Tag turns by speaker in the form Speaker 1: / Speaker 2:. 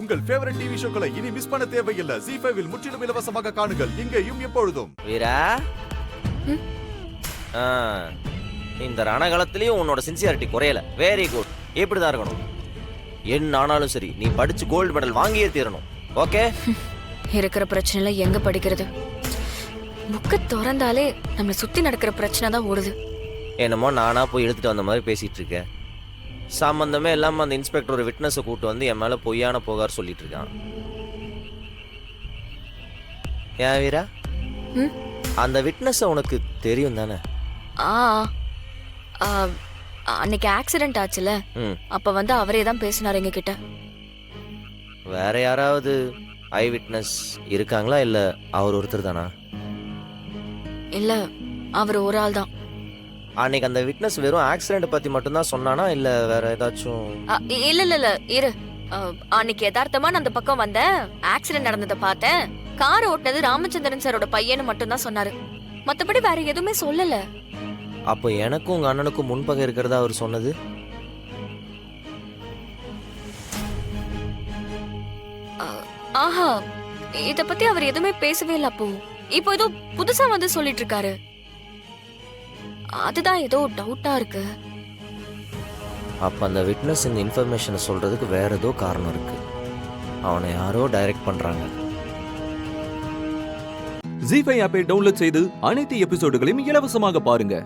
Speaker 1: உங்கள் favourite TV ஷோக்களை இனி miss பண்ண தேவையில்லை. ZEE5 இல் முற்றிலும் இலவசமாக காணுங்கள், இங்கேயும் எப்பொழுதும்.
Speaker 2: வீரா, இந்த ரணகாலத்திலயும் உன்னோட சின்சியாரிட்டி குறையல. Very good. இப்படிதான் இருக்கணும். என்ன ஆனாலும் சரி, நீ படிச்சு கோல்டு மெடல் வாங்கியே தீரணும். ஓகே?
Speaker 3: இருக்கிற பிரச்சனைல எங்க படிக்கிறது? புக்க திறந்தாலே நம்மள சுத்தி நடக்கிற பிரச்சனை தான் ஓடுது.
Speaker 2: என்னமோ நானா போய் எடுத்துட்டு வந்த மாதிரி பேசிட்டு இருக்கேன். சம்பந்தமே இல்லாம அந்த இன்ஸ்பெக்டர் ஒரு விட்னஸை கூட்டு வந்து என் மேல பொய்யான புகார் சொல்லிட்டு இருக்கான். ஏன் வீரா, அந்த விட்னஸ் உனக்கு தெரியும் தானே?
Speaker 3: அன்னைக்கு ஆக்சிடென்ட் ஆச்சுல, அப்ப வந்து அவரே தான் பேசினார் எங்க கிட்ட.
Speaker 2: வேற யாராவது ஐ விட்னஸ் இருக்காங்களா, இல்ல அவர் ஒருத்தர் தானா?
Speaker 3: இல்ல, அவர் ஒரு ஆள் தான்.
Speaker 2: அன்னைக்கு அந்த விட்னஸ் வெறும் ஆக்சிடென்ட் பத்தி மட்டும் தான் சொன்னானா, இல்ல வேற ஏதாச்சும்?
Speaker 3: இல்ல இல்ல இல்ல இரு. அன்னைக்கு யதார்த்தமா நான் அந்த பக்கம் வந்தேன், ஆக்சிடென்ட் நடந்ததை பார்த்தேன், கார் ஓட்டுனது ராமச்சந்திரன் சாரோட பையன்னு மட்டும் தான் சொன்னாரு. மத்தபடி வேற எதுவுமே சொல்லல.
Speaker 2: அப்போ எனக்கும் உங்க அண்ணனுக்கும் முன்பகை இருக்கிறதா அவர் சொன்னது?
Speaker 3: ஆஹா, இத பத்தி அவர் எதுவுமே பேசவே இல்ல. அப்போ இப்போ ஏதோ புதுசா வந்து சொல்லிட்டு இருக்காரு. அதுதான் ஏதோ டவுட்டா இருக்கு.
Speaker 2: அப்ப அந்த விட்னஸ் இந்த இன்ஃபர்மேஷனை சொல்றதுக்கு வேற ஏதோ காரணம் இருக்கு. அவனை யாரோ டைரக்ட் பண்றாங்க.
Speaker 4: ZEE5 ஆப்பை டவுன்லோட் செய்து அனைத்து எபிசோடுகளையும் இலவசமாக பாருங்க.